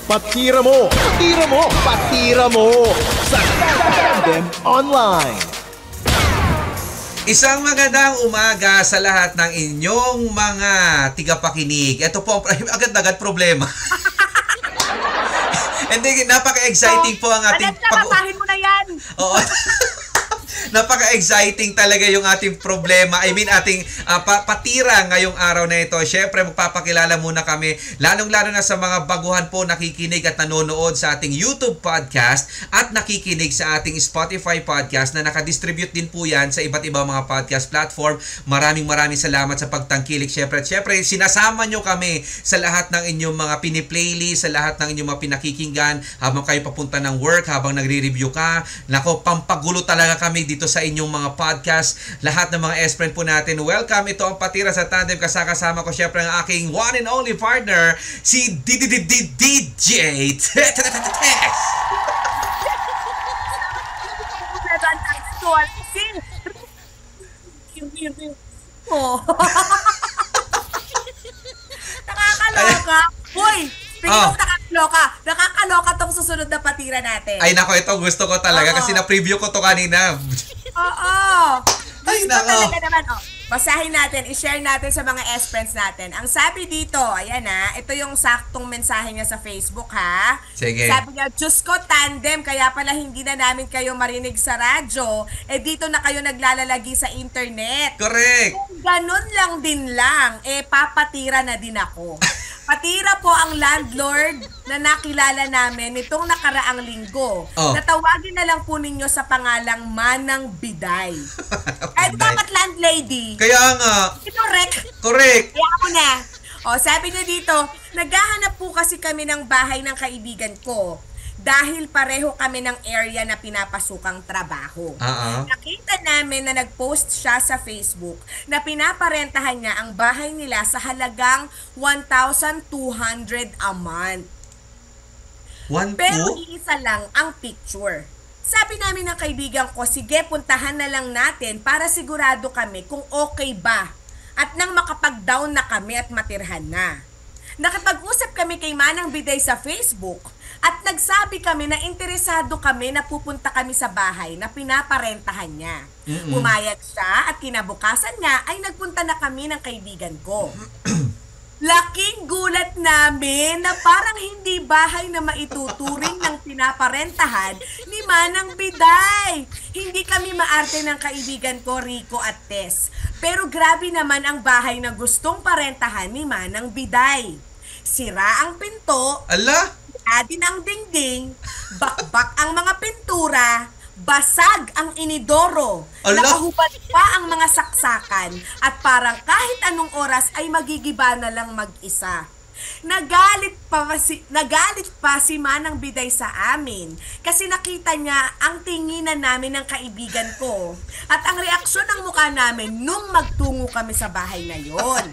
Patira mo! Patira mo! Patira mo! Sa Tandem Online! Isang magandang umaga sa lahat ng inyong mga tigapakinig. Ito po, agad-agad problema. Hindi, napaka-exciting po ang ating... Basahin mo na yan! Oo. Napaka-exciting talaga yung ating problema. I mean, ating patira ngayong araw na ito. Siyempre, magpapakilala muna kami, lalong-lalo na sa mga baguhan po nakikinig at nanonood sa ating YouTube podcast at nakikinig sa ating Spotify podcast na nakadistribute din po yan sa iba't ibang mga podcast platform. Maraming salamat sa pagtangkilik. Siyempre, sinasama nyo kami sa lahat ng inyong mga piniplaylist, sa lahat ng inyong mga pinakikinggan habang kayo papunta ng work, habang nagre-review ka. Nako, pampagulo talaga kami dito sa inyong mga podcast. Lahat ng mga S-friend po natin, welcome. Ito ang Patira sa Tandem. Kasama ko syempre ang aking one and only partner, si DJ Tex. Nakakaloka. Uy! Nakakaloka tong susunod na patira natin. Ay nako, ito gusto ko talaga kasi na-preview ko to kanina. Oo. Ay Gusto nako. talaga naman. Basahin natin, i-share natin sa mga S-friends natin. Ang sabi dito, ayan ito yung saktong mensahe niya sa Facebook ha. Sige. Sabi niya, Diyos ko, Tandem, kaya pala hindi na namin kayo marinig sa radyo. Dito na kayo naglalalagi sa internet. Correct. Kung ganun lang din lang, papatira na din ako. Patira po ang landlord na nakilala namin nitong nakaraang linggo. Natawagin na lang po ninyo sa pangalang Manang Biday. Dapat landlady. Kaya nga. Correct. Kaya ako na. Sabi niya dito, naghahanap po kasi kami ng bahay ng kaibigan ko. Dahil pareho kami ng area na pinapasukang trabaho. Nakita namin na nag-post siya sa Facebook na pinaparentahan niya ang bahay nila sa halagang 1,200 a month. Pero iisa lang ang picture. Sabi namin ng kaibigan ko, sige, puntahan na lang natin para sigurado kami kung okay ba. At nang makapag-down na kami at matirhan na. Nakipag-usap kami kay Manang Biday sa Facebook at nagsabi kami na interesado kami na pupunta kami sa bahay na pinaparentahan niya. Pumayag siya at kinabukasan niya ay nagpunta na kami ng kaibigan ko. Laking gulat namin na parang hindi bahay na maituturing ng pinaparentahan ni Manang Biday. Hindi kami maarte ng kaibigan ko, Rico at Tess. Pero grabe naman ang bahay na gustong parentahan ni Manang Biday. Sira ang pinto, din ang dingding, bakbak ang mga pintura, basag ang inidoro, nakahubad pa ang mga saksakan, at parang kahit anong oras ay magigiba na lang mag-isa. Nagalit pa si Manang Biday sa amin kasi nakita niya ang tinginan namin ng kaibigan ko at ang reaksyon ng mukha namin nung magtungo kami sa bahay na yon.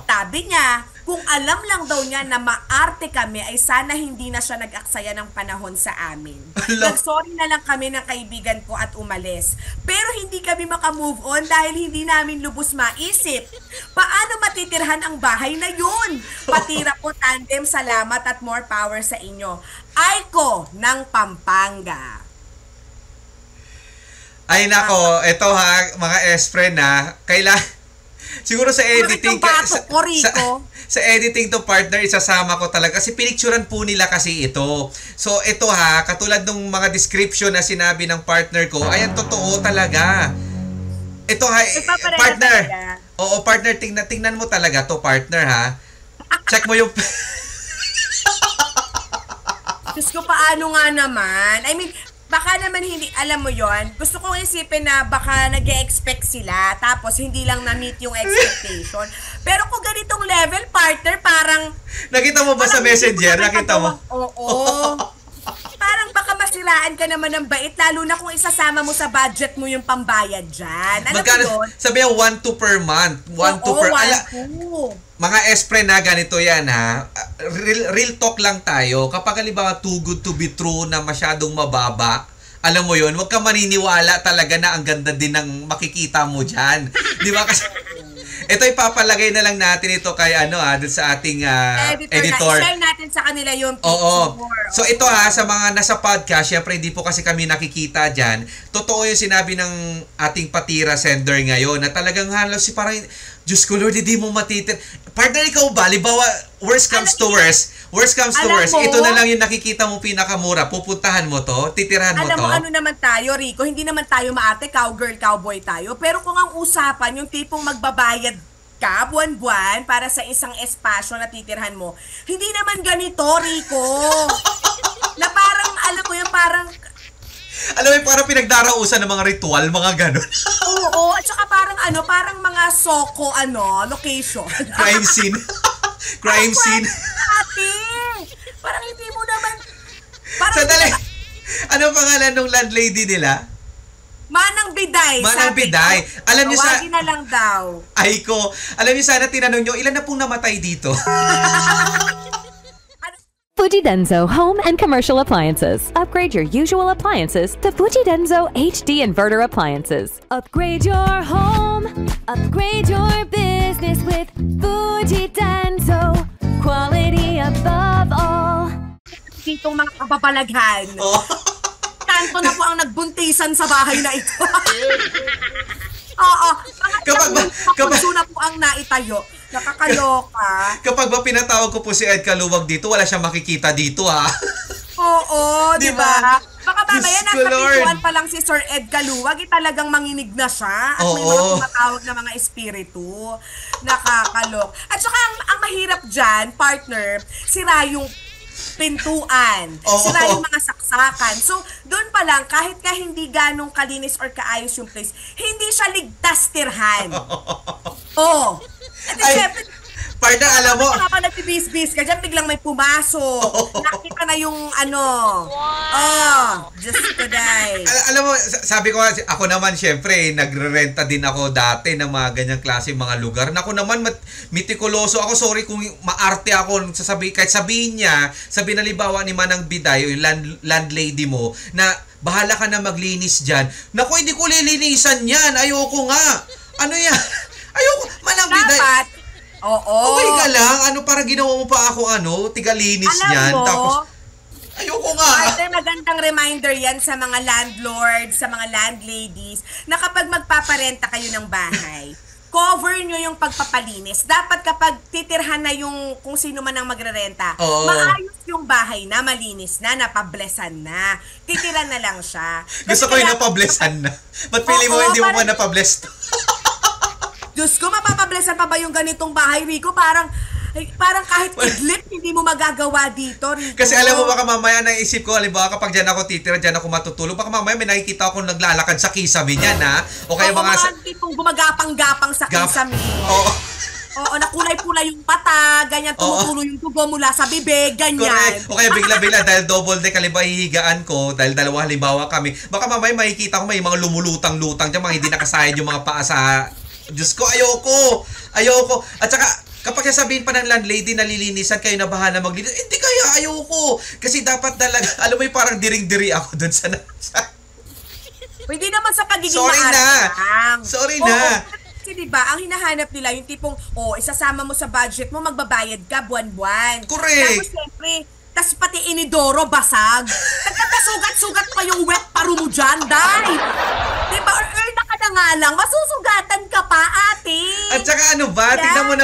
Sabi niya, kung alam lang daw niya na maarte kami ay sana hindi na siya nag-aksaya ng panahon sa amin. Nag-sorry na lang kami ng kaibigan ko at umalis. Pero hindi kami makamove on dahil hindi namin lubos maisip. Paano matitirhan ang bahay na yun? Patira po, Tandem, salamat at more power sa inyo. Aiko ng Pampanga. Ay nako, ito ha, mga S-friend ha, siguro sa editing sa editing to partner, isasama ko talaga kasi pinicturan po nila kasi ito. So ito ha, katulad ng mga description na sinabi ng partner ko, ayan, totoo talaga. Ito ha, partner. Oo, partner, tingnan mo talaga to, partner ha. Check mo yung Diyos ko, paano nga naman? I mean, baka naman hindi, alam mo yon, gusto kong isipin na baka nag-e-expect sila tapos hindi lang na-meet yung expectation. Pero kung ganitong level, partner, parang... Nakita mo ba sa messenger? Nakita mo? Oo. Parang baka masiraan ka naman ng bait, lalo na kung isasama mo sa budget mo yung pambayad dyan. Alam mo yun? Sabi yung 1-2 per month. 1-2 per... 1-2. Mga S-friend na ganito yan ha. Real talk lang tayo. Kapag halimbawa too good to be true na masyadong mababa, alam mo yun, huwag ka maniniwala talaga na ang ganda din ng makikita mo dyan. Di ba? Kasi Ito ipapalagay na lang natin ito kay dun sa ating editor. I-share natin sa kanila yung picture. Oo. So ito sa mga nasa podcast, syempre hindi po kasi kami nakikita dyan. Totoo yung sinabi ng ating patira sender ngayon na talagang halos parang, Diyos ko Lord, hindi mo matitir. Partner, ikaw ba? Libawa, worst comes to worst, ito na lang yung nakikita mo pinakamura. Pupuntahan mo to? Titirahan mo to? Alam mo, ano naman tayo, Rico? Hindi naman tayo maarte, cowgirl, cowboy tayo. Pero kung ang usapan, yung tipong magbabayad ka buwan-buwan para sa isang espasyo na titirhan mo, hindi naman ganito, Rico. Na parang, alam mo yung parang... Alam mo, parang pinagdarausan ng mga ritual, mga ganun. Oo, at saka parang parang mga soko, location. Crime scene. Crime scene. Ate, parang hindi mo naman... Parang Sandali. Ano pangalan ng landlady nila? Manang Biday. Manang Biday. Alam niyo tawagin na lang daw. Ay ko. Alam niyo sana tinanong niyo, ilan na pong namatay dito? Fujidenzo Home and Commercial Appliances. Upgrade your usual appliances to Fujidenzo HD Inverter Appliances. Upgrade your home. Upgrade your business with Fujidenzo. Quality above all. Ditong mga kababalaghan. Oh. Tanto na po ang nagbuntisan sa bahay na ito. Oo. Kapag na po ang naitayo. Nakakaloka. Kapag ba pinatawag ko po si Ed Kaluwag dito, wala siyang makikita dito, ha? Oo, di ba? Baka mamaya Diyos ko, nasa Lord. pintuan pa lang si Sir Ed Kaluwag, talagang manginig na siya at may mga tumatawag na mga espiritu. Nakakalok. At saka ang mahirap dyan, partner, sira yung pintuan. Sira yung mga saksakan. So, doon pa lang, kahit ka hindi ganong kalinis or kaayos yung place, hindi siya ligtas tirhan. Oo. At siyempre, partner, alam mo, ka nagbibis-bis ka dyan, biglang may pumasok. Nakita na yung just today. Alam mo, sabi ko, ako naman, syempre, nagre-renta din ako dati ng mga ganyang klase mga lugar. Na ako naman, mitikuloso ako. Sorry kung maarte ako, kahit sabihin niya, sabihin na libawa ni Manang Biday, yung landlady mo, na bahala ka na maglinis dyan. Naku, hindi ko lilinisan yan. Ayoko nga. Ano yan? Ayoko. Manang Biday. Dapat. Oo. Okay ka lang. Para ginawa mo pa ako tigalinis niyan. Tapos, ayoko nga. Ate, magandang reminder yan sa mga landlords, sa mga landladies, na kapag magpaparenta kayo ng bahay, cover nyo yung pagpapalinis. Dapat kapag titirhan na yung kung sino man ang magrerenta, maayos yung bahay na, malinis na, napablesan na. Titira na lang siya. Gusto ko yung napablesan na. Ba't pili mo hindi mo pa napabless to? Diyos ko, mapapablesan pa ba yung ganitong bahay, Rico? Parang kahit idlit, hindi mo magagawa dito, Rico. Kasi alam mo, baka mamaya naisip ko, halimbawa kapag dyan ako titira, dyan ako matutulog, baka mamaya may nakikita akong naglalakad sa kisame niyan, ha? O kaya mga tipong gumagapang-gapang sa kisame. Oo, nakulay-pulay yung mata, ganyan, tumutulo yung tugo mula sa bibig, ganyan. Correct. O kaya bigla-bigla, dahil double deck, halimbawa hihigaan ko, dahil dalawa halimbawa kami, baka mamaya makikita ko may mga lumulutang-lutang dyan, mga hindi nakasayad yung mga paa sa... Diyos ko, ayoko. At saka, kapag sabihin pa ng landlady na lilinisan, kayo na bahala maglinis, hindi kaya, ayoko. Kasi dapat talaga, alam mo yung parang diring-diri ako dun sa... Hindi naman sa pagiging Sorry na. Kasi diba, ang hinahanap nila, yung tipong, isasama mo sa budget mo, magbabayad ka buwan-buwan. Correct. Tapos siyempre, tas pati inidoro, basag. Nagkakasugat-sugat pa yung wet paro mo dyan, day. Diba, earn na ka na nga lang, masusugatan ka pa, ate. At saka tingnan mo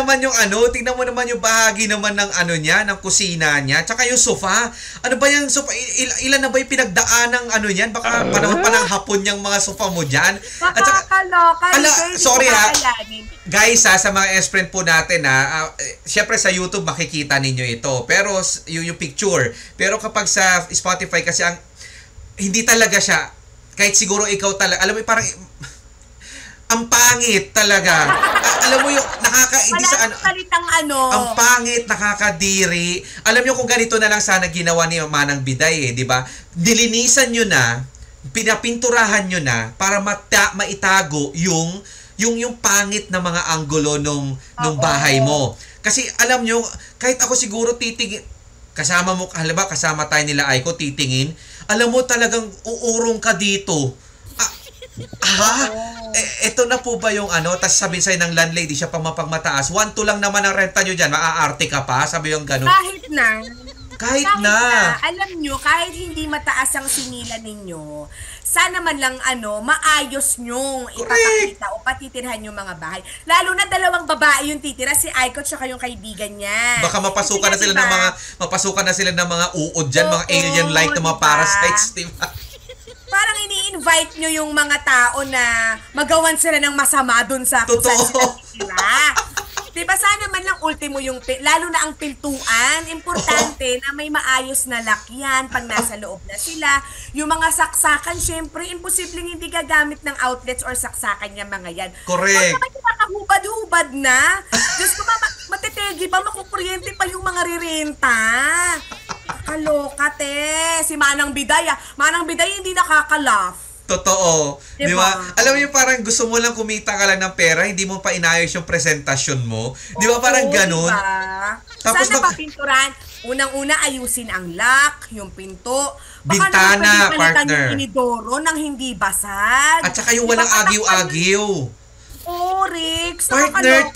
naman yung bahagi naman ng niya, ng kusina niya, tsaka yung sofa. Ano ba yung sofa? Ilan na ba yung pinagdaan ng niyan? Baka panahon pa ng hapon yung mga sofa mo dyan. At saka, sorry ha. Guys sa mga S-friend po natin syempre sa YouTube makikita ninyo ito. Pero yung picture. Pero kapag sa Spotify kasi hindi talaga siya, kahit siguro ikaw talaga, alam mo parang ang pangit talaga. Alam mo yung ang pangit, nakakadiri. Alam niyo kung ganito na lang sana ginawa ni Manang Biday, di ba? Dilinisan niyo na, pinapinturahan niyo na para maitago yung pangit na mga anggulo nung bahay mo. Kasi alam nyo, kahit ako siguro titingin, kasama tayo nila Aiko, titingin, alam mo talagang uurong ka dito. Ito na po ba yung ano, tas sabihin sa'yo ng landlady siya pang mapagmataas, 1-2 lang naman ang renta nyo dyan, maaarte ka pa, sabi yung gano'n. Kahit na. Alam nyo, kahit hindi mataas ang sinila ninyo, sana man lang maayos nyong ipapakita o patitirhan yung mga bahay. Lalo na 2 babae yung titira, si Aiko at yung kaibigan niya. Baka mapasukan na sila ng mga uod dyan, mga alien-like na mga parasites, diba? Parang ini-invite nyo yung mga tao na magawan sila ng masama dun sa kung saan sila titira. Diba sana man lang ultimo yung, lalo na ang pintuan, importante na may maayos na lakyan pag nasa loob na sila. Yung mga saksakan, syempre, imposibleng hindi gagamit ng outlets or saksakan niya mga yan. Correct. Huwag naman yung makahubad-hubad na. Diyos ko, matitegi pa, makukuryente pa yung mga rirenta. Kaloka, te. Si Manang Biday, Manang Biday hindi nakaka-laugh. Totoo. Di ba? Alam mo yung parang gusto mo lang kumita ka lang ng pera, hindi mo pa inayos yung presentasyon mo. Di ba parang ganun? Diba? Tapos sana papinturan. Unang-una, ayusin ang lock, yung pinto. Baka bintana, partner. Yung inidoro nang hindi basag. At saka yung walang agiw-agiw. Rick. Partner,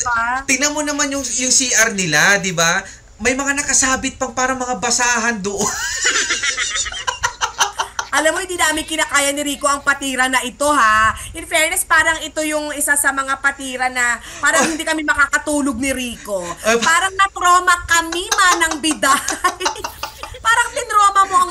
tingnan mo naman yung CR nila, di ba? May mga nakasabit pang parang mga basahan doon. Alam mo, hindi namin kinakaya ni Rico ang patira na ito, ha? In fairness, parang ito yung isa sa mga patira na parang hindi kami makakatulog ni Rico. Parang na-trauma kami, Manang Biday. Parang tinroma mo ang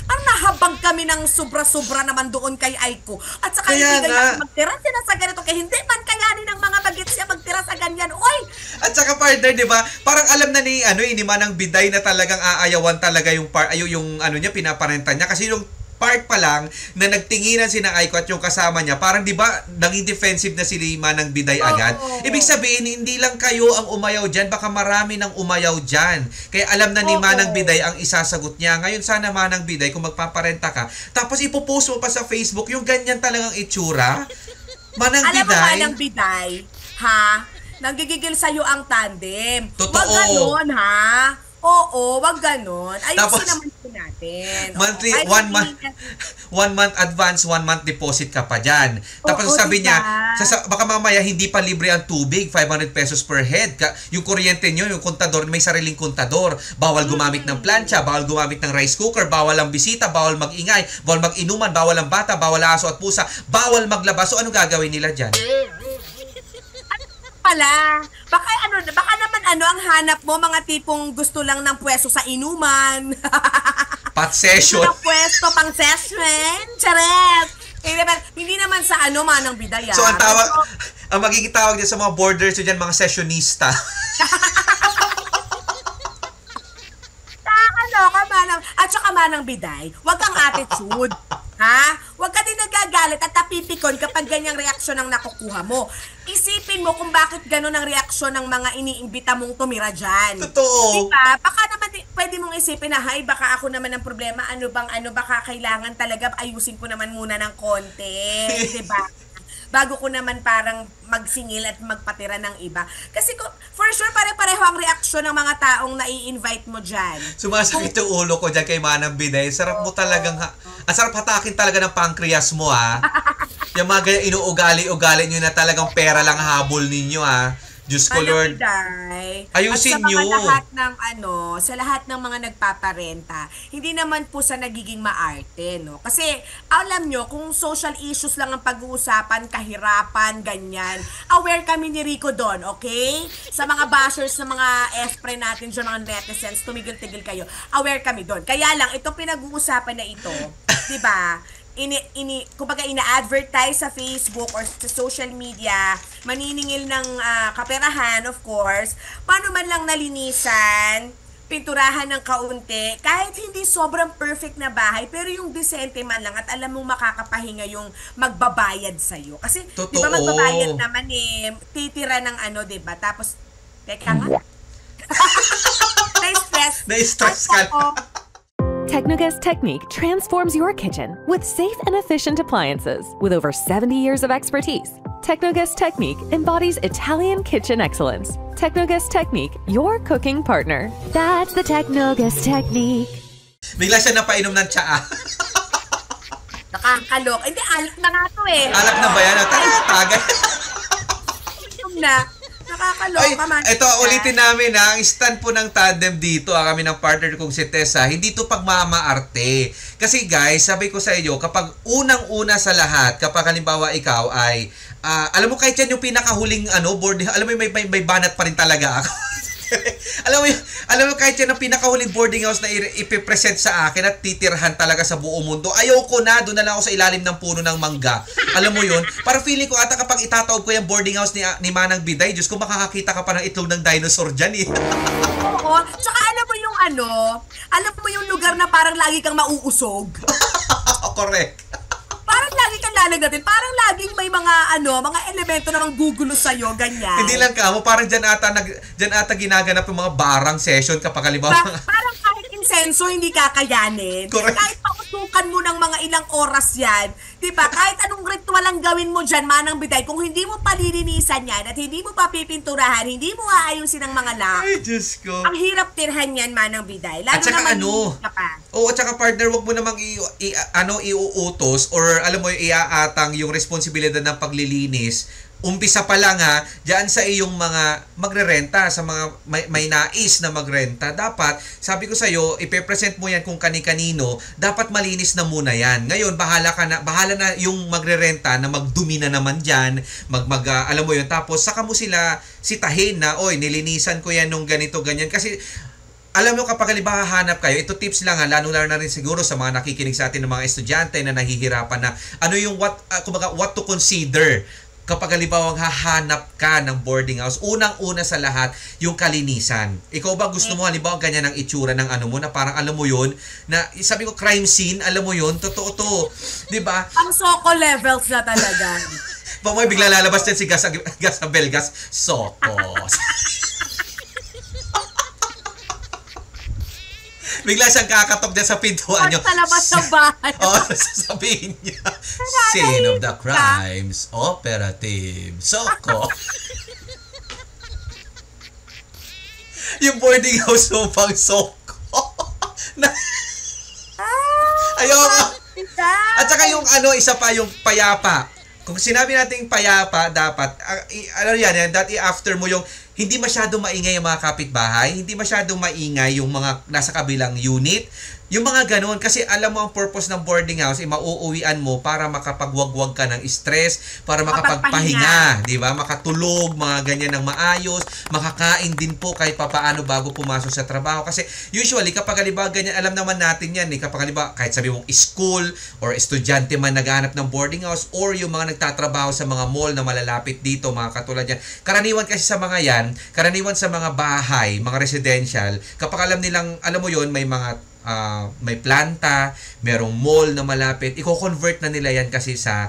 parang nahabag kami ng sobra-sobra naman doon kay Aiko. At saka hindi ganyan magtira sila sa ganito, kaya hindi man kayanin ng mga bagets siya magtira sa ganyan. Oy! At saka partner, di ba? Parang alam na ni Manang Biday na talagang aayawan talaga yung niya, pinaparenta niya. Kasi yung part pa lang na nagtinginan si na Aiko at yung kasama niya, parang di ba naging defensive na si Manang Biday agad. Ibig sabihin, hindi lang kayo ang umayaw dyan, baka marami nang umayaw dyan. Kaya alam na ni Manang Biday ang isasagot niya. Ngayon sana Manang Biday, kung magpaparenta ka, tapos ipopost mo pa sa Facebook yung ganyan talagang itsura. Manang Biday. Alam mo Manang Biday, ha? Nanggigigil sa'yo ang tandem. Totoo. Wag ganon, ha? Oo, wag ganon. Ayusin naman po natin. Monthly, 1 month advance, 1 month deposit ka pa dyan. Tapos sabi niya, baka mamaya hindi pa libre ang tubig, 500 pesos per head. Yung kuryente nyo, yung kontador, may sariling kontador. Bawal gumamit ng plancha, bawal gumamit ng rice cooker, bawal ang bisita, bawal mag-ingay, bawal mag-inuman, bawal ang bata, bawal aso at pusa, bawal maglabas. So ano gagawin nila dyan? Baka naman ang hanap mo, mga tipong gusto lang ng pwesto sa inuman. Pat session. Gusto ng pwesto pang session. Charet! Hindi naman sa Manang Biday. So ang magiging tawag din sa mga borders dyan, mga sessionista. At saka Manang Biday, wag kang attitude. Ha? Huwag ka din nagagalit at napipikon kapag ganyang reaksyon ang nakukuha mo. Isipin mo kung bakit gano'n ang reaksyon ng mga iniimbita mong tumira dyan. Totoo. Diba? Baka naman pwede mong isipin na, baka ako naman ang problema, baka kailangan talaga ayusin ko naman muna ng konti. Diba? Bago ko naman parang magsingil at magpatira ng iba. Kasi for sure, pare-pareho ang reaksyon ng mga taong nai-invite mo dyan. Sumasakit yung ulo ko dyan kay Manang Biday. Sarap mo talagang, ang sarap hatakin talaga ng pancreas mo, ha? Yung mga ganyan inuugali-ugali nyo na talagang pera lang habol ninyo, ha? Diyos ko, Lord. Ayusin nyo. Sa lahat ng mga nagpaparenta, hindi naman po sa nagiging maarte, no? Kasi, alam nyo, kung social issues lang ang pag-uusapan, kahirapan, ganyan, aware kami ni Rico doon, okay? Sa mga bashers, sa mga F-pre natin dyan, mga netizens, tumigil-tigil kayo. Aware kami doon. Kaya lang, itong pinag-uusapan na ito, diba? Kumbaga ina-advertise sa Facebook or sa social media, maniningil ng kaperahan, of course, paano man lang nalinisan, pinturahan ng kaunti, kahit hindi sobrang perfect na bahay, pero yung decente man lang at alam mong makakapahinga yung magbabayad sa'yo. Kasi, di ba magbabayad naman titira ng di ba? Tapos, teka nga. Na-stress ka. Technogas Technique transforms your kitchen with safe and efficient appliances. With over 70 years of expertise, Technogas Technique embodies Italian kitchen excellence. Technogas Technique, your cooking partner. That's the Technogas Technique. Bigla siya napainom ng tsaa. Nakakalok. Hindi, alak na nga to eh. Alak na ba yan? Tagay. Na. Nakakaloka man. Ito, ulitin namin ang stand po ng tandem dito, kami ng partner kong si Tessa, hindi to pagmamaarte. Kasi guys, sabi ko sa inyo, kapag unang-una sa lahat, kapag halimbawa ikaw ay, alam mo kahit yan yung pinakahuling boarding, alam mo may banat pa rin talaga ako. alam mo kahit yan ang pinakahuling boarding house na ipipresent sa akin at titirhan talaga sa buong mundo. Ayoko na, doon na lang ako sa ilalim ng puno ng mangga. Alam mo yun? Parang feeling ko ata kapag itatawag ko yung boarding house ni Manang Biday, Diyos ko makakakita ka pa ng itlog ng dinosaur dyan eh. Oo. Tsaka alam mo yung lugar na parang lagi kang mauusog. Correct. Parang lagi kang lalagdatin. Parang laging may mga elemento na gugulo sa'yo, ganyan. Hindi lang ka mo, parang dyan ata ginaganap yung mga barang session kapag halimbawa. Parang kahit insenso hindi kakayanin. Correct. Kahit pausukan mo ng mga ilang oras yan, di ba? Kahit anong ritual ang gawin mo dyan, Manang Biday, kung hindi mo palilinisan yan at hindi mo papipinturahan, hindi mo aayusin ang mga lock. Ay, Diyos ko. Ang hirap tirhan yan, Manang Biday. Lalo at saka na ka. Oo, at saka partner, wag mo namang iuutos or alam mo iaatang yung responsibilidad ng paglilinis. Umpisa pa lang diyan sa iyong mga magrerenta, sa mga may nais na magrenta, dapat, sabi ko sa iyo, ipe-present mo yan kung kani-kanino, dapat malinis na muna yan. Ngayon, bahala na yung magrerenta na magdumi na naman diyan, alam mo yun, tapos saka mo sila sitahin na, oy, nilinisan ko yan nung ganito, ganyan. Kasi, alam mo kapag halimbawa hahanap kayo, ito tips lang lalo na rin siguro sa mga nakikinig sa atin ng mga estudyante na nahihirapan na what to consider kapag halimbawa hahanap ka ng boarding house. Unang-una sa lahat, yung kalinisan. Ikaw ba gusto mo halimbawa ganyan ang itsura ng mo na parang alam mo yun, na sabi ko crime scene, alam mo yun, totoo to. Di ba? Ang Soko levels na talaga. Pamoy, bigla lalabas dyan si Gasabel Gas. Soko. Bigla siyang kakatok dyan sa pintuan nyo. Sa labas ng bahay. Sasabihin niya, scene of the crimes, operative, Soko. Yung boarding house mo pang Soko. Ayoko. At saka yung isa pa, yung payapa. Kung sinabi natin payapa, dapat, dati after mo yung, hindi masyadong maingay yung mga kapitbahay, hindi masyadong maingay yung mga nasa kabilang unit, yung mga ganun, kasi alam mo ang purpose ng boarding house, mauuwian mo para makapagwagwag ka ng stress, para makapagpahinga, di ba? Makatulog, mga ganyan ng maayos, makakain din po kahit papaano bago pumasok sa trabaho. Kasi usually, kapag halimbawa ganyan, alam naman natin yan, kapag halimbawa, kahit sabi mong school or estudyante man naghahanap ng boarding house or yung mga nagtatrabaho sa mga mall na malalapit dito, mga katulad yan. Karaniwan kasi sa mga yan, karaniwan sa mga bahay, mga residential, kapag alam nilang, alam mo yun, may mga may planta, merong mall na malapit, i-convert na nila yan kasi sa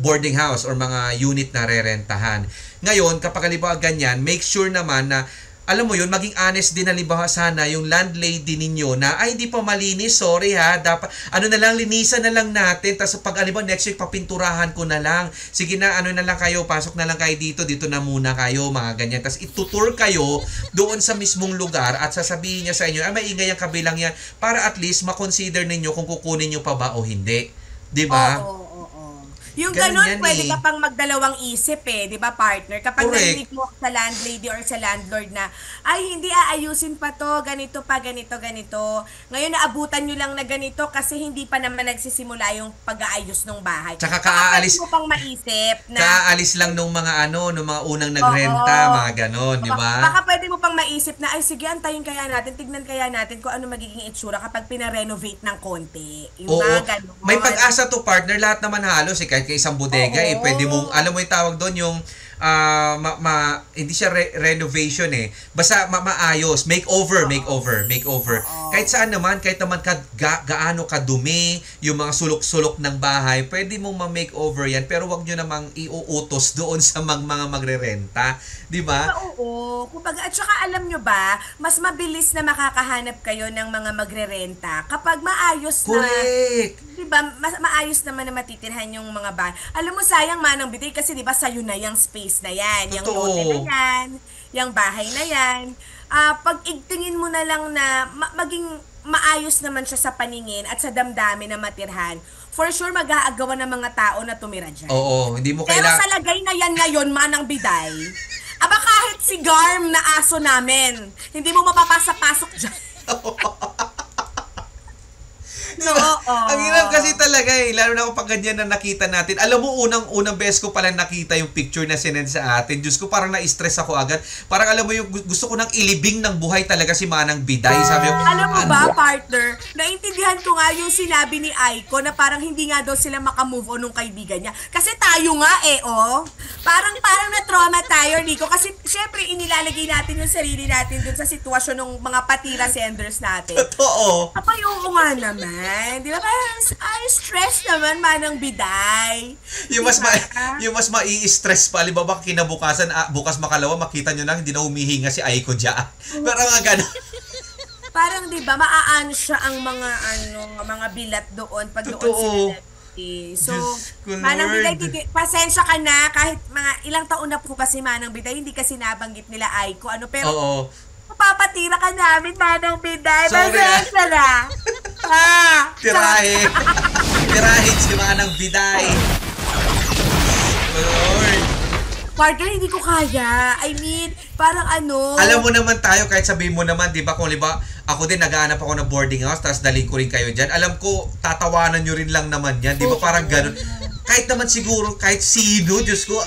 boarding house or mga unit na rerentahan. Ngayon, kapag halimbawa ganyan, make sure naman na alam mo yun, maging honest din halimbawa sana yung landlady ninyo na, ay hindi pa malinis, sorry dapat, na lang, linisan na lang natin, tapos pag halimbawa next week, papinturahan ko na lang, sige na, na lang kayo, pasok na lang kayo dito na muna kayo, mga ganyan, tapos itutur kayo doon sa mismong lugar at sasabihin niya sa inyo, maingay ang kabilang yan, para at least makonsider ninyo kung kukunin nyo pa ba o hindi. Diba? Oo. Yung ganun, pwede ka pang magdalawang isip di ba partner? Kapag narinig mo sa landlady or sa landlord na, ay hindi aayusin pa to, ganito pa, ganito. Ngayon naabutan nyo lang na ganito kasi hindi pa naman nagsisimula yung pag-aayos ng bahay. Tsaka kaalis mo pang maisip na kaalis lang nung mga nung mga unang nagrenta, mga ganon, di ba? Baka pwede mo pang maisip na, ay sige, antayin kaya natin, tignan kaya natin kung ano magiging itsura kapag pina-renovate ng konti. Yung mga ganon. May pag-asa to partner, lahat naman halos kahit kay isang bodega pwede mong, alam mo yung tawag doon yung hindi siya renovation basta maayos, makeover. Kahit saan naman, kahit naman gaano kadumi yung mga sulok-sulok ng bahay, pwede mong ma-makeover yan, pero wag nyo namang iuutos doon sa mga magrerenta, di ba? Oo. Kumbaga, at saka alam nyo ba, mas mabilis na makakahanap kayo ng mga magrerenta kapag maayos na. Correct. Di ba? Maayos naman na matitirhan yung mga bahay. Alam mo, sayang Manang Biday kasi di ba sa'yo na yung space na yan, yung lote na yan, yung bahay na yan. Pag igtingin mo na lang na maging maayos naman siya sa paningin at sa damdamin na matirhan, for sure mag-aagawan ng mga tao na tumira dyan. Oo, hindi mo Pero kailangan... sa lagay na yan ngayon, Manang Biday, aba kahit si Garm na aso namin, hindi mo mapapasok dyan. No, ang hirap kasi talaga lalo na kung pag ganyan na nakita natin. Alam mo, unang beses ko pala nakita yung picture na sinend sa atin. Diyos ko, parang na-stress ako agad. Parang alam mo yung gusto ko nang ilibing ng buhay talaga si Manang Biday. Sabi ko, alam mo ba, partner, naintindihan ko nga yung sinabi ni Aiko na parang hindi nga daw sila makamove on nung kaibigan niya. Kasi tayo nga parang na-trauma tayo, Nico. Kasi syempre, inilalagay natin yung sarili natin dun sa sitwasyon ng mga patira senders natin. totoo. Kapag oo nga naman. Di ba? Parang, stress naman, Manang Biday. Yung mas mai-stress pa. Alibaba, kinabukasan, bukas makalawa, makita nyo lang, hindi na humihinga si Aiko dyan. Pero nga gano'n. Parang, di ba, maaano siya ang mga bilat doon pag doon sila. So, Manang Biday, pasensya ka na, kahit mga ilang taon na po kasi Manang Biday, hindi kasi nabanggit nila Aiko, pero, papatira ka namin, Manang Biday. Pasensya na. Tirahin si Manang Biday. Lord. Partner, hindi ko kaya. I mean, parang Alam mo naman tayo, kahit sabihin mo naman, di ba, kung ako din naghahanap ako ng boarding house, tapos daling ko rin kayo dyan. Alam ko, tatawanan nyo rin lang naman yan. Di ba, parang ganun. Kahit naman siguro, kahit sino, Diyos ko,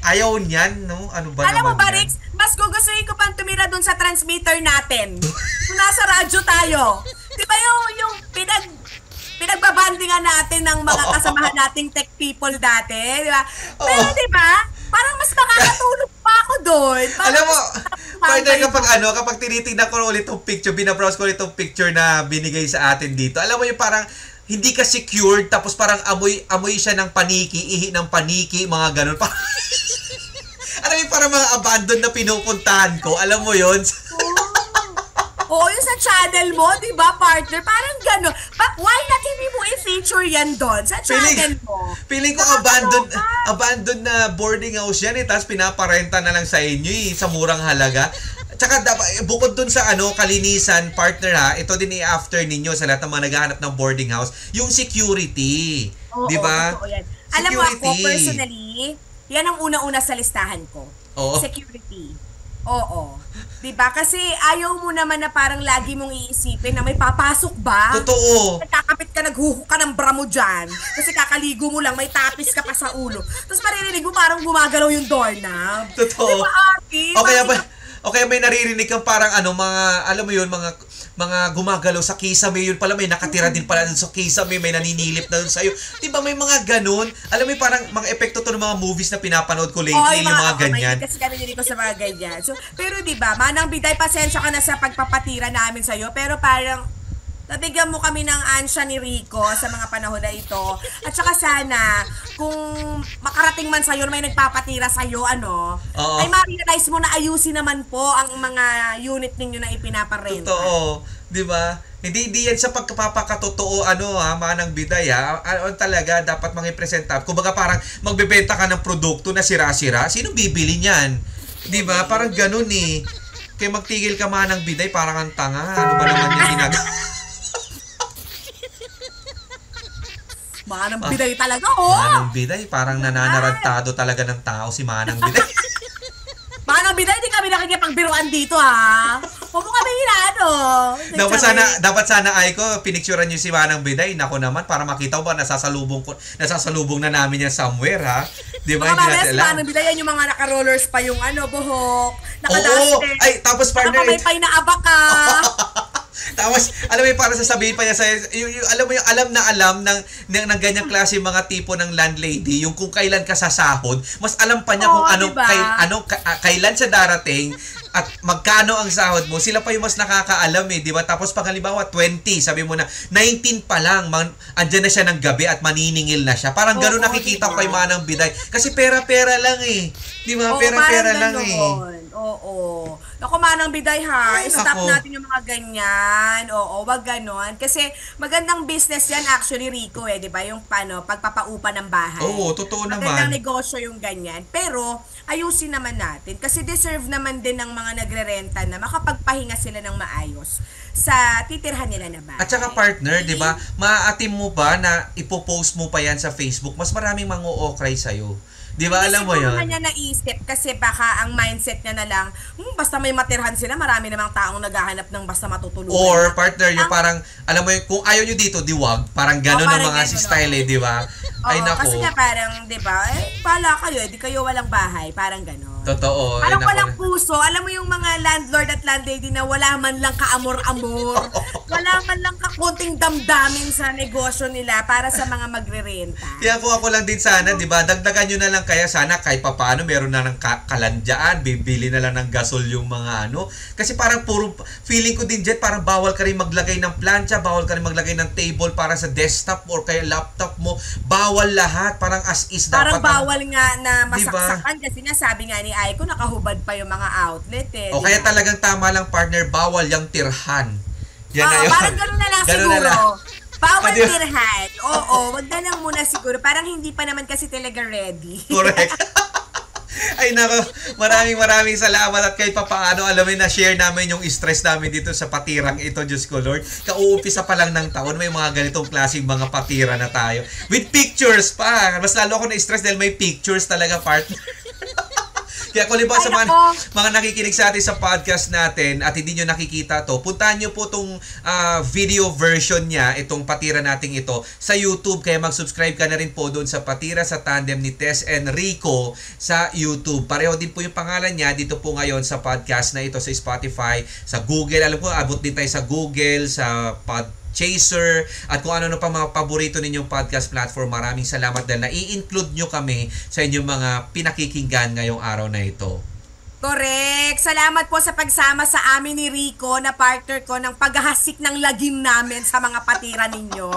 ayaw niyan, no? Ano ba alam naman mo ba, yan? Rix, mas gugustuhin ko pang tumira dun sa transmitter natin. Kung nasa radyo tayo. Di ba yung pinagbabandingan natin ng mga kasamahan nating tech people dati, di ba? Pero di ba, parang mas makakatulog pa ako doon. Alam mo, partner, kapag tinitingnan ko ulit itong picture, binabrowse ko ulit itong picture na binigay sa atin dito, alam mo yung parang hindi ka secured, tapos parang amoy siya ng paniki, ihi ng paniki, mga ganun. Alam mo yung parang mga abandon na pinupuntahan ko, alam mo yun? Oo, yung sa channel mo, di ba, partner? Parang gano'n. Why not hindi mo i-feature yan doon sa channel mo? Feeling ko abandoned na boarding house yan tapos pinaparenta na lang sa inyo sa murang halaga. Tsaka bukod dun sa kalinisan, partner ha, ito din i-after ninyo sa lahat ng mga naghahanap ng boarding house, yung security. Di ba? Alam mo ako, personally, yan ang una-una sa listahan ko. Security. Oo. Diba? Kasi ayaw mo naman na parang lagi mong iisipin na may papasok ba? Totoo. Nagkakapit ka, naghuhuk ka ng bra mo dyan. Kasi kakaligo mo lang, may tapis ka pa sa ulo. Tapos maririnig mo parang gumagalaw yung doorknob. Totoo. Diba, Ate? O kaya may naririnig kang parang mga, alam mo yun, mga gumagalaw sa kisame, yun pala may nakatira din pala dun sa kisame, may naninilip na dun sa'yo. Diba may mga ganun? Alam mo parang mga epekto to ng mga movies na pinapanood ko lately, yung mga ganyan. Kasi kami din ko sa mga ganyan. So, pero diba, Manang Biday, pasensya ka na sa pagpapatira namin sa'yo, pero parang nabigyan mo kami ng ansya ni Rico sa mga panahon na ito. At saka sana, kung makarating man sa'yo na may nagpapatira sa'yo, ay ma-realize mo na ayusin naman po ang mga unit ninyo na ipinaparenta. Totoo. Diba? Hindi yan sa pagpapakatotoo, Manang Biday, talaga, dapat mang-i-present up. Kumbaga parang magbebenta ka ng produkto na sira-sira, sino bibili niyan? Diba? Parang ganun Kaya magtigil ka, Manang Biday, parang ang tanga. Ano ba naman yung ginagawa? Manang Biday talaga, Manang Biday, parang nananarantado talaga ng tao si Manang Biday. Manang Biday, di kami nakikipagbiruan dito, ha? Huwag mo kami Dapat sana Aiko, pinicturean niyo si Manang Biday. Nako naman, para makita ko ba nasasalubong na namin yan somewhere, ha? Di ba? Hindi natin alam. Si Manang Biday, yan yung mga naka-rollers pa yung buhok, naka-duster. Ay, tapos partner. Nakapamaypay na abaka. Tapos, alam mo yung parang sasabihin pa niya sa'yo, alam mo yung alam ng ganyang klase mga tipo ng landlady, yung kung kailan ka sasahod, mas alam pa niya kung kailan siya darating, at magkano ang sahod mo, sila pa yung mas nakakaalam di ba? Tapos pag halimbawa 20, sabi mo na 19 pa lang, andyan na siya ng gabi at maniningil na siya. Parang gano'n nakikita ko kay Manang Biday. Kasi pera-pera lang Di ba? Pera-pera lang Oo. Naku, Manang Biday ha, stop natin yung mga ganyan. Oo, wag ganon. Kasi magandang business yan actually, Rico di ba? Yung pagpapaupa ng bahay. Oo, totoo naman. Magandang negosyo yung ganyan. Pero, ayusin naman natin. Kasi deserve naman din ng mga nagre-renta na makapagpahinga sila ng maayos. sa titirhan nila na bahay. At saka partner, di ba, maaatim mo ba na ipopost mo pa yan sa Facebook, mas maraming mang-o-okray sa'yo. Di ba, alam mo yun? Hindi siguro niya naisip kasi baka ang mindset niya na lang, basta may matirhan sila, marami namang taong naghahanap ng basta matutulugan. Or partner, yung parang, alam mo yun, kung ayaw nyo dito, diwag, parang gano'n ang mga style di ba? Ay nako. Kasi nga parang, di ba, pala kayo, di kayo walang bahay, parang gano'n. Totoo. Parang walang puso. Alam mo yung mga landlord at landlady na wala man lang kaamor-amor, wala man lang kakunting damdamin sa negosyo nila para sa mga magre-renta. Kaya kung ako lang din sana, di ba, dagdagan nyo na lang kaya sana kahit papaano meron na ng kalandyaan, bibili na lang ng gasol yung mga ano. Kasi parang puro, feeling ko din dyan, parang bawal ka rin maglagay ng plancha, bawal ka rin maglagay ng table para sa desktop or kaya laptop mo. Bawal lahat, parang as is dapat. Parang bawal nga na masaksakan kasi nga sabi nga ni Aiko, nakahubad pa yung mga outlet O kaya talagang tama lang partner, bawal yung tirhan. Yan na yun. Parang gano'n na lang ganun siguro. Na lang. Bawal tirhan. Oo, wag na lang muna siguro. Parang hindi pa naman kasi talaga ready. Correct. Ay nako, maraming salamat at kahit papaano alamin na share namin yung stress namin dito sa patirang ito, Diyos ko Lord. Kauumpisa pa lang ng taon, may mga ganitong klaseng mga patira na tayo. With pictures pa. Mas lalo ako na-stress dahil may pictures talaga, partner. Kaya kung sa mga nakikinig sa atin sa podcast natin at hindi nyo nakikita to, puntahan nyo po itong video version niya, itong patira nating ito, sa YouTube. Kaya mag-subscribe ka na rin po doon sa Patira sa Tandem ni Tess and Rico sa YouTube. Pareho din po yung pangalan niya dito po ngayon sa podcast na ito sa Spotify, sa Google. Alam ko, abot din tayo sa Google, sa Chaser, at kung ano pa mga paborito ninyong podcast platform. Maraming salamat dahil na-i-include nyo kami sa inyong mga pinakikinggan ngayong araw na ito. Correct. Salamat po sa pagsama sa amin ni Rico na partner ko ng paghahasik ng lagim namin sa mga patira ninyo.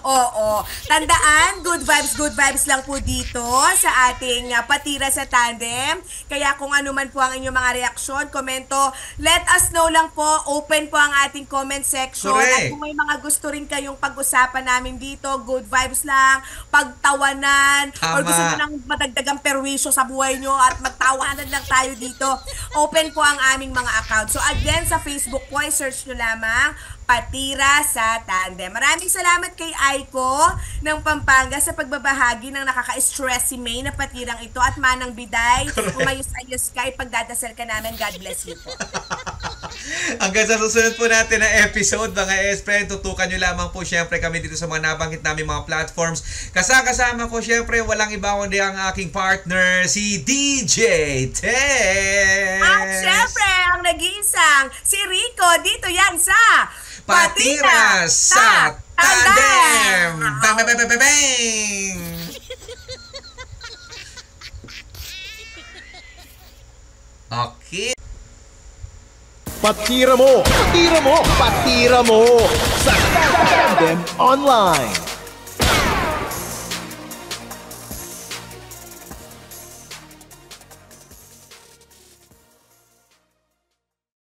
Oo. Tandaan, good vibes lang po dito sa ating patira sa tandem. Kaya kung ano man po ang inyong mga reaksyon, komento, let us know lang po. Open po ang ating comment section. Correct. At kung may mga gusto rin kayong pag-usapan namin dito, good vibes lang, pagtawanan, or gusto nyo lang madagdagang perwisyo sa buhay nyo at magtawanan lang tayo dito, open po ang aming mga account. So again, sa Facebook po, search nyo lamang Patira sa Tandem. Maraming salamat kay Aiko ng Pampanga sa pagbabahagi ng nakaka-stress si May na patirang ito, at Manang Biday, umayos-ayos ka, ipagdadasal ka namin. God bless you po. Hanggang sa susunod po natin na episode, mga S-Friend, tutukan nyo lamang po syempre kami dito sa mga nabanggit namin mga platforms. Kasama ko syempre, walang iba kundi ang aking partner, si DJ Tess. At syempre, ang nag-iisang si Rico, dito yan sa Patira sa Tandem! Bang, bang, bang, bang, bang! Okay. Patira mo sa Tandem Online.